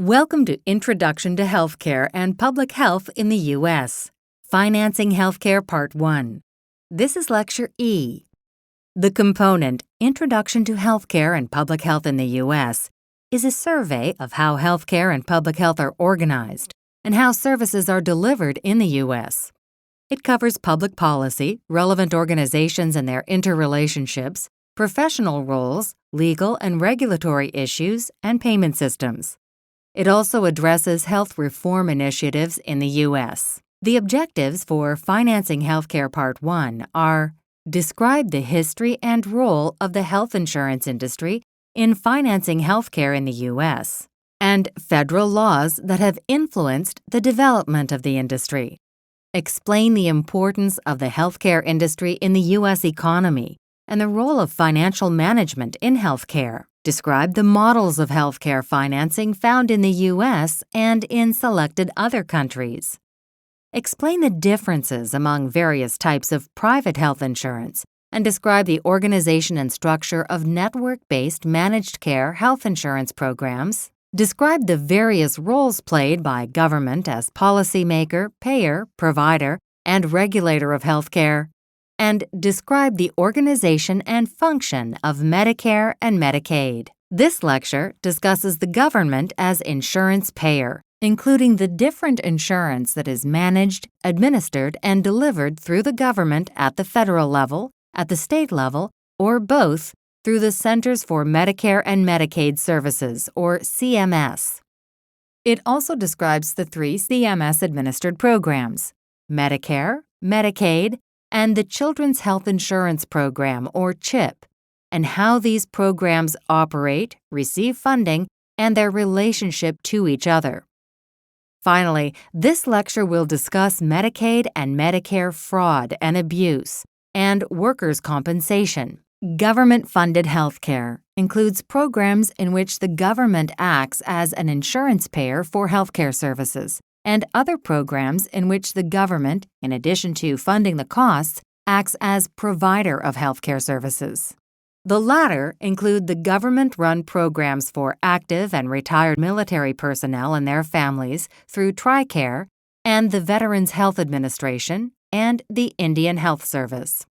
Welcome to Introduction to Healthcare and Public Health in the U.S. Financing Healthcare Part 1. This is Lecture E. The component, Introduction to Healthcare and Public Health in the U.S., is a survey of how healthcare and public health are organized and how services are delivered in the U.S. It covers public policy, relevant organizations and their interrelationships, professional roles, legal and regulatory issues, and payment systems. It also addresses health reform initiatives in the U.S. The objectives for Financing Healthcare Part 1 are: describe the history and role of the health insurance industry in financing healthcare in the U.S., and federal laws that have influenced the development of the industry. Explain the importance of the healthcare industry in the U.S. economy and the role of financial management in healthcare. Describe the models of healthcare financing found in the U.S. and in selected other countries. Explain the differences among various types of private health insurance and describe the organization and structure of network-based managed care health insurance programs. Describe the various roles played by government as policymaker, payer, provider, and regulator of healthcare. And describe the organization and function of Medicare and Medicaid. This lecture discusses the government as insurance payer, including the different insurance that is managed, administered, and delivered through the government at the federal level, at the state level, or both through the Centers for Medicare and Medicaid Services, or CMS. It also describes the three CMS-administered programs: Medicare, Medicaid, and the Children's Health Insurance Program, or CHIP, and how these programs operate, receive funding, and their relationship to each other. Finally, this lecture will discuss Medicaid and Medicare fraud and abuse, and workers' compensation. Government-funded healthcare includes programs in which the government acts as an insurance payer for healthcare services, and other programs in which the government, in addition to funding the costs, acts as provider of healthcare services. The latter include the government-run programs for active and retired military personnel and their families through TRICARE and the Veterans Health Administration and the Indian Health Service.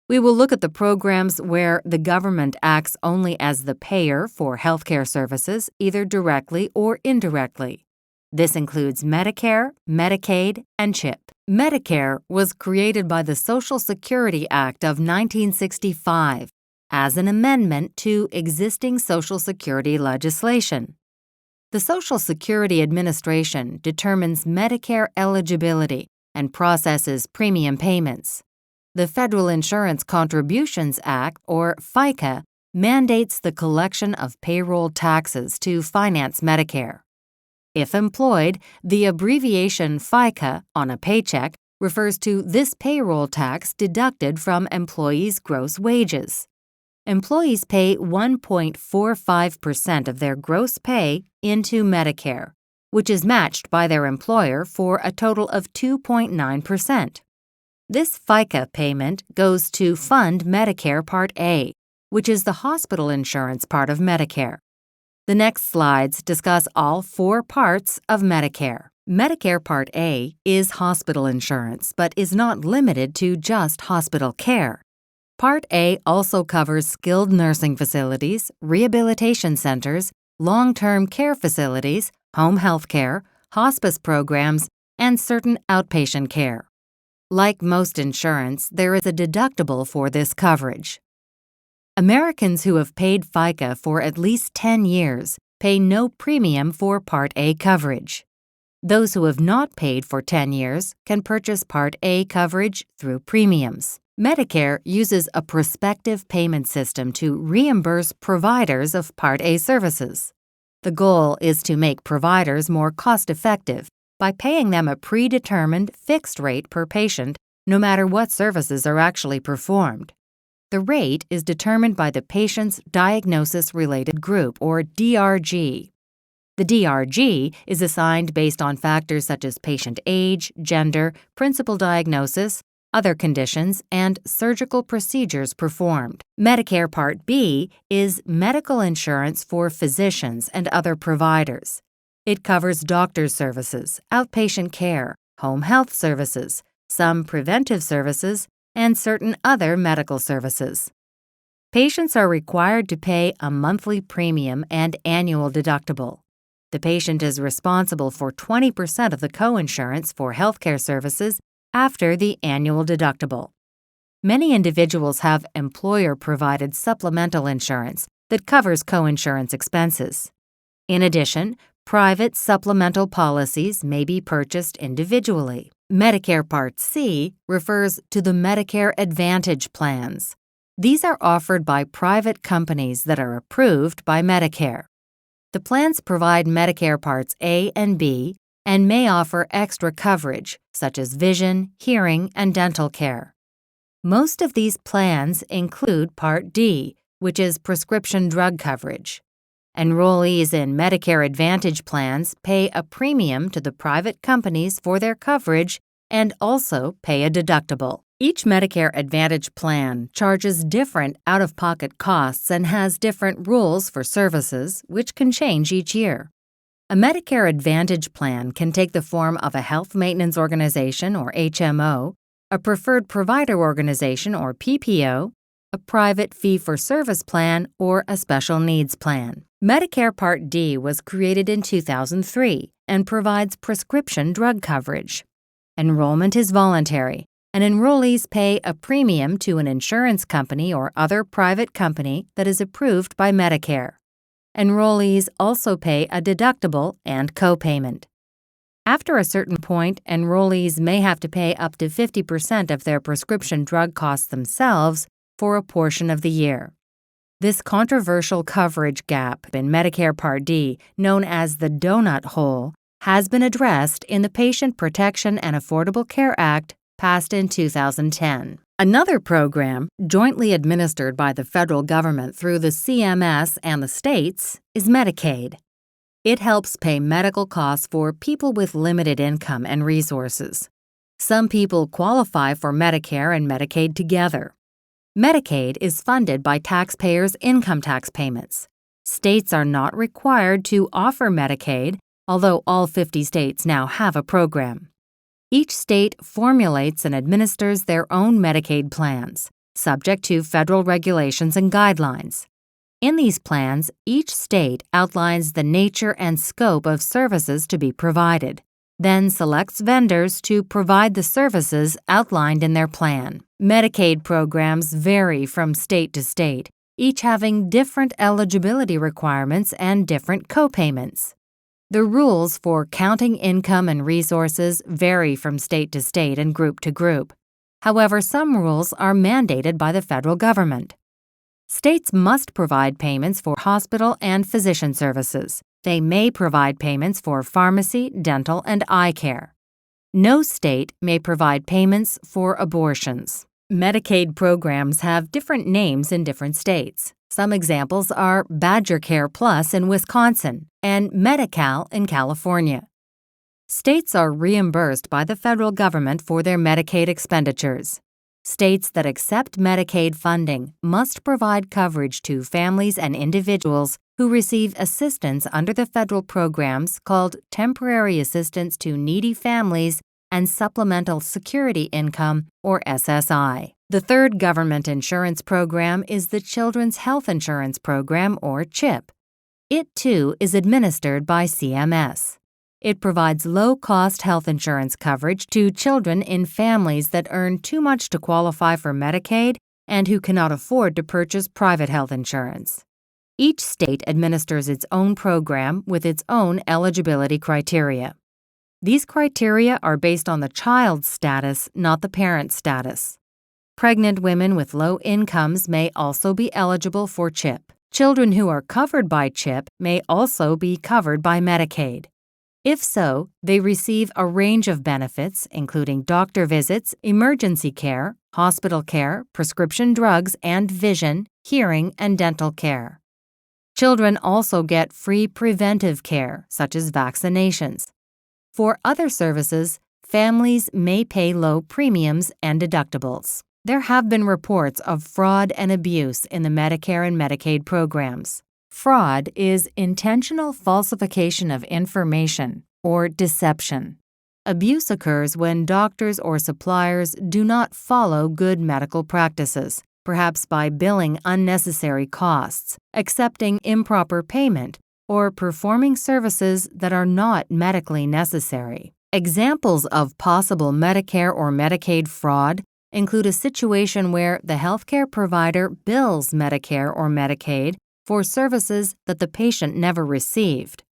We will look at the programs where the government acts only as the payer for healthcare services, either directly or indirectly. This includes Medicare, Medicaid, and CHIP. Medicare was created by the Social Security Act of 1965 as an amendment to existing Social Security legislation. The Social Security Administration determines Medicare eligibility and processes premium payments. The Federal Insurance Contributions Act, or FICA, mandates the collection of payroll taxes to finance Medicare. If employed, the abbreviation FICA on a paycheck refers to this payroll tax deducted from employees' gross wages. Employees pay 1.45% of their gross pay into Medicare, which is matched by their employer for a total of 2.9%. This FICA payment goes to fund Medicare Part A, which is the hospital insurance part of Medicare. The next slides discuss all four parts of Medicare. Medicare Part A is hospital insurance, but is not limited to just hospital care. Part A also covers skilled nursing facilities, rehabilitation centers, long-term care facilities, home health care, hospice programs, and certain outpatient care. Like most insurance, there is a deductible for this coverage. Americans who have paid FICA for at least 10 years pay no premium for Part A coverage. Those who have not paid for 10 years can purchase Part A coverage through premiums. Medicare uses a prospective payment system to reimburse providers of Part A services. The goal is to make providers more cost-effective by paying them a predetermined fixed rate per patient, no matter what services are actually performed. The rate is determined by the patient's diagnosis-related group, or DRG. The DRG is assigned based on factors such as patient age, gender, principal diagnosis, other conditions, and surgical procedures performed. Medicare Part B is medical insurance for physicians and other providers. It covers doctor's services, outpatient care, home health services, some preventive services, and certain other medical services. Patients are required to pay a monthly premium and annual deductible. The patient is responsible for 20% of the coinsurance for healthcare services after the annual deductible. Many individuals have employer-provided supplemental insurance that covers coinsurance expenses. In addition, private supplemental policies may be purchased individually. Medicare Part C refers to the Medicare Advantage plans. These are offered by private companies that are approved by Medicare. The plans provide Medicare Parts A and B and may offer extra coverage, such as vision, hearing, and dental care. Most of these plans include Part D, which is prescription drug coverage. Enrollees in Medicare Advantage plans pay a premium to the private companies for their coverage and also pay a deductible. Each Medicare Advantage plan charges different out-of-pocket costs and has different rules for services, which can change each year. A Medicare Advantage plan can take the form of a health maintenance organization, or HMO, a preferred provider organization, or PPO, a private fee-for-service plan, or a special needs plan. Medicare Part D was created in 2003 and provides prescription drug coverage. Enrollment is voluntary, and enrollees pay a premium to an insurance company or other private company that is approved by Medicare. Enrollees also pay a deductible and copayment. After a certain point, enrollees may have to pay up to 50% of their prescription drug costs themselves for a portion of the year. This controversial coverage gap in Medicare Part D, known as the donut hole, has been addressed in the Patient Protection and Affordable Care Act passed in 2010. Another program, jointly administered by the federal government through the CMS and the states, is Medicaid. It helps pay medical costs for people with limited income and resources. Some people qualify for Medicare and Medicaid together. Medicaid is funded by taxpayers' income tax payments. States are not required to offer Medicaid, although all 50 states now have a program. Each state formulates and administers their own Medicaid plans, subject to federal regulations and guidelines. In these plans, each state outlines the nature and scope of services to be provided, then selects vendors to provide the services outlined in their plan. Medicaid programs vary from state to state, each having different eligibility requirements and different copayments. The rules for counting income and resources vary from state to state and group to group. However, some rules are mandated by the federal government. States must provide payments for hospital and physician services. They may provide payments for pharmacy, dental, and eye care. No state may provide payments for abortions. Medicaid programs have different names in different states. Some examples are Badger Care Plus in Wisconsin and Medi-Cal in California. States are reimbursed by the federal government for their Medicaid expenditures. States that accept Medicaid funding must provide coverage to families and individuals who receive assistance under the federal programs called Temporary Assistance to Needy Families and Supplemental Security Income, or SSI. The third government insurance program is the Children's Health Insurance Program, or CHIP. It, too, is administered by CMS. It provides low-cost health insurance coverage to children in families that earn too much to qualify for Medicaid and who cannot afford to purchase private health insurance. Each state administers its own program with its own eligibility criteria. These criteria are based on the child's status, not the parent's status. Pregnant women with low incomes may also be eligible for CHIP. Children who are covered by CHIP may also be covered by Medicaid. If so, they receive a range of benefits, including doctor visits, emergency care, hospital care, prescription drugs, and vision, hearing, and dental care. Children also get free preventive care, such as vaccinations. For other services, families may pay low premiums and deductibles. There have been reports of fraud and abuse in the Medicare and Medicaid programs. Fraud is intentional falsification of information or deception. Abuse occurs when doctors or suppliers do not follow good medical practices, perhaps by billing unnecessary costs, accepting improper payment, or performing services that are not medically necessary. Examples of possible Medicare or Medicaid fraud include a situation where the healthcare provider bills Medicare or Medicaid for services that the patient never received.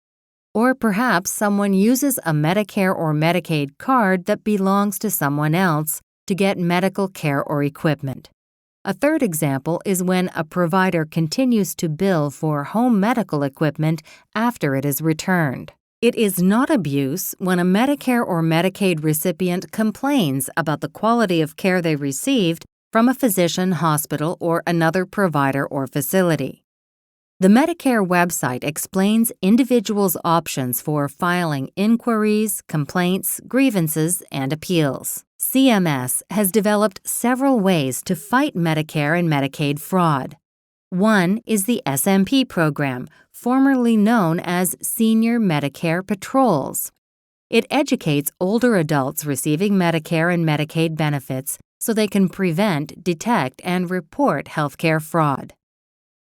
Or perhaps someone uses a Medicare or Medicaid card that belongs to someone else to get medical care or equipment. A third example is when a provider continues to bill for home medical equipment after it is returned. It is not abuse when a Medicare or Medicaid recipient complains about the quality of care they received from a physician, hospital, or another provider or facility. The Medicare website explains individuals' options for filing inquiries, complaints, grievances, and appeals. CMS has developed several ways to fight Medicare and Medicaid fraud. One is the SMP program, formerly known as Senior Medicare Patrols. It educates older adults receiving Medicare and Medicaid benefits so they can prevent, detect, and report healthcare fraud.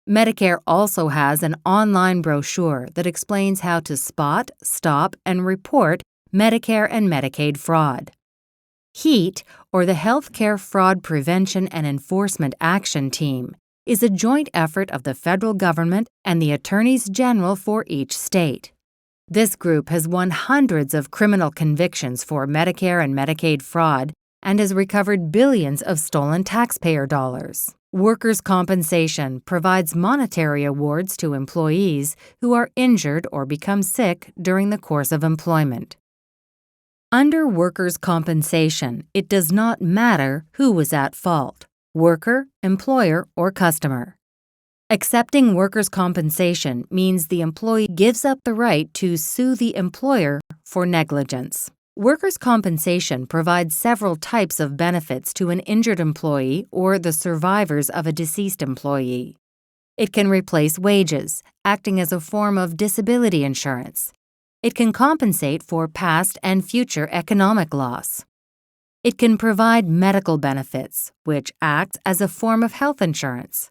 Medicare also has an online brochure that explains how to spot, stop, and report Medicare and Medicaid fraud. HEAT, or the Healthcare Fraud Prevention and Enforcement Action Team, is a joint effort of the federal government and the attorneys general for each state. This group has won hundreds of criminal convictions for Medicare and Medicaid fraud and has recovered billions of stolen taxpayer dollars. Workers' compensation provides monetary awards to employees who are injured or become sick during the course of employment. Under workers' compensation, it does not matter who was at fault: worker, employer, or customer. Accepting workers' compensation means the employee gives up the right to sue the employer for negligence. Workers' compensation provides several types of benefits to an injured employee or the survivors of a deceased employee. It can replace wages, acting as a form of disability insurance. It can compensate for past and future economic loss. It can provide medical benefits, which act as a form of health insurance.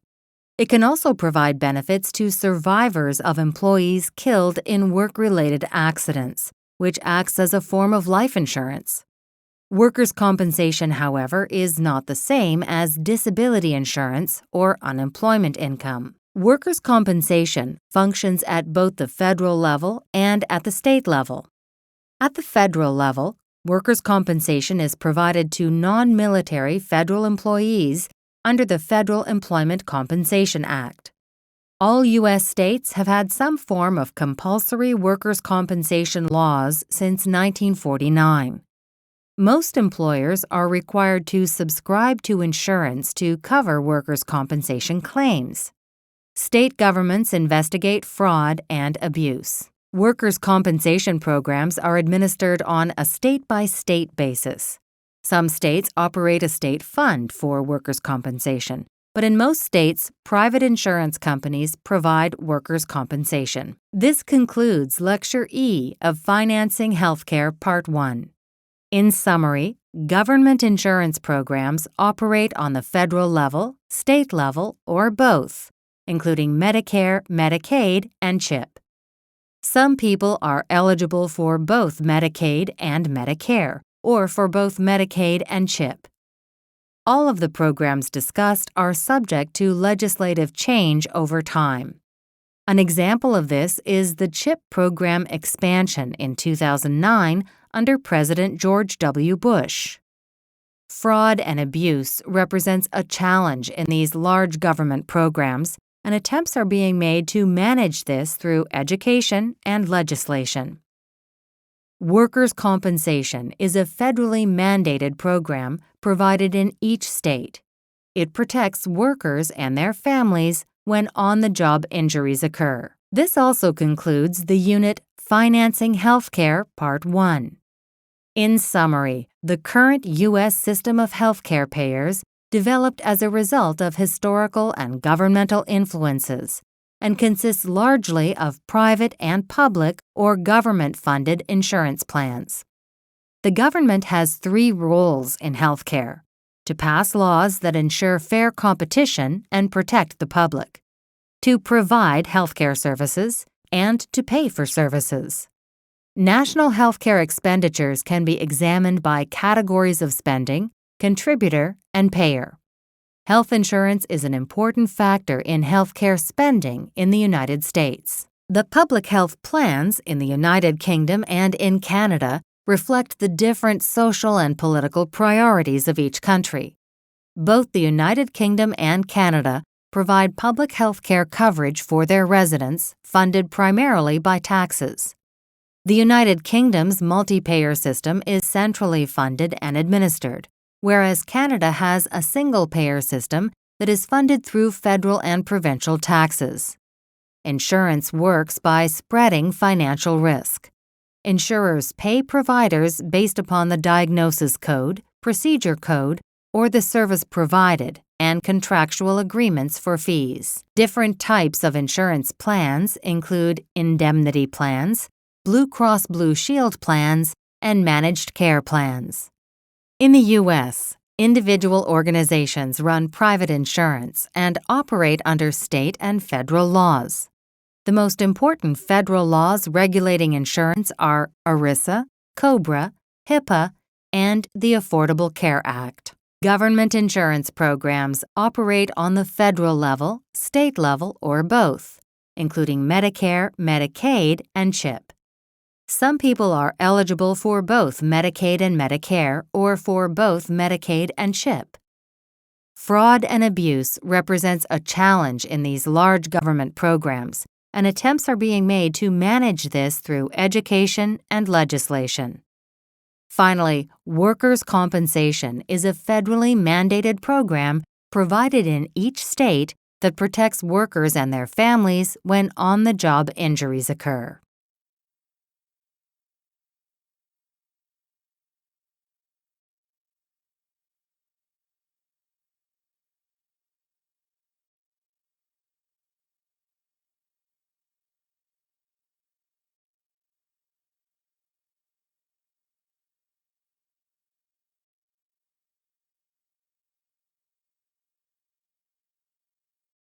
It can also provide benefits to survivors of employees killed in work-related accidents, which acts as a form of life insurance. Workers' compensation, however, is not the same as disability insurance or unemployment income. Workers' compensation functions at both the federal level and at the state level. At the federal level, workers' compensation is provided to non-military federal employees under the Federal Employment Compensation Act. All U.S. states have had some form of compulsory workers' compensation laws since 1949. Most employers are required to subscribe to insurance to cover workers' compensation claims. State governments investigate fraud and abuse. Workers' compensation programs are administered on a state-by-state basis. Some states operate a state fund for workers' compensation, but in most states, private insurance companies provide workers' compensation. This concludes Lecture E of Financing Healthcare Part 1. In summary, government insurance programs operate on the federal level, state level, or both, including Medicare, Medicaid, and CHIP. Some people are eligible for both Medicaid and Medicare, or for both Medicaid and CHIP. All of the programs discussed are subject to legislative change over time. An example of this is the CHIP program expansion in 2009 under President George W. Bush. Fraud and abuse represents a challenge in these large government programs, and attempts are being made to manage this through education and legislation. Workers' compensation is a federally mandated program provided in each state. It protects workers and their families when on-the-job injuries occur. This also concludes the unit Financing Healthcare Part 1. In summary, the current U.S. system of healthcare payers developed as a result of historical and governmental influences and consists largely of private and public or government-funded insurance plans. The government has three roles in healthcare: to pass laws that ensure fair competition and protect the public, to provide healthcare services, and to pay for services. National healthcare expenditures can be examined by categories of spending, contributor, and payer. Health insurance is an important factor in healthcare spending in the United States. The public health plans in the United Kingdom and in Canada reflect the different social and political priorities of each country. Both the United Kingdom and Canada provide public health care coverage for their residents, funded primarily by taxes. The United Kingdom's multi-payer system is centrally funded and administered, whereas Canada has a single-payer system that is funded through federal and provincial taxes. Insurance works by spreading financial risk. Insurers pay providers based upon the diagnosis code, procedure code, or the service provided, and contractual agreements for fees. Different types of insurance plans include indemnity plans, Blue Cross Blue Shield plans, and managed care plans. In the U.S., individual organizations run private insurance and operate under state and federal laws. The most important federal laws regulating insurance are ERISA, COBRA, HIPAA, and the Affordable Care Act. Government insurance programs operate on the federal level, state level, or both, including Medicare, Medicaid, and CHIP. Some people are eligible for both Medicaid and Medicare or for both Medicaid and CHIP. Fraud and abuse represents a challenge in these large government programs, and attempts are being made to manage this through education and legislation. Finally, workers' compensation is a federally mandated program provided in each state that protects workers and their families when on-the-job injuries occur.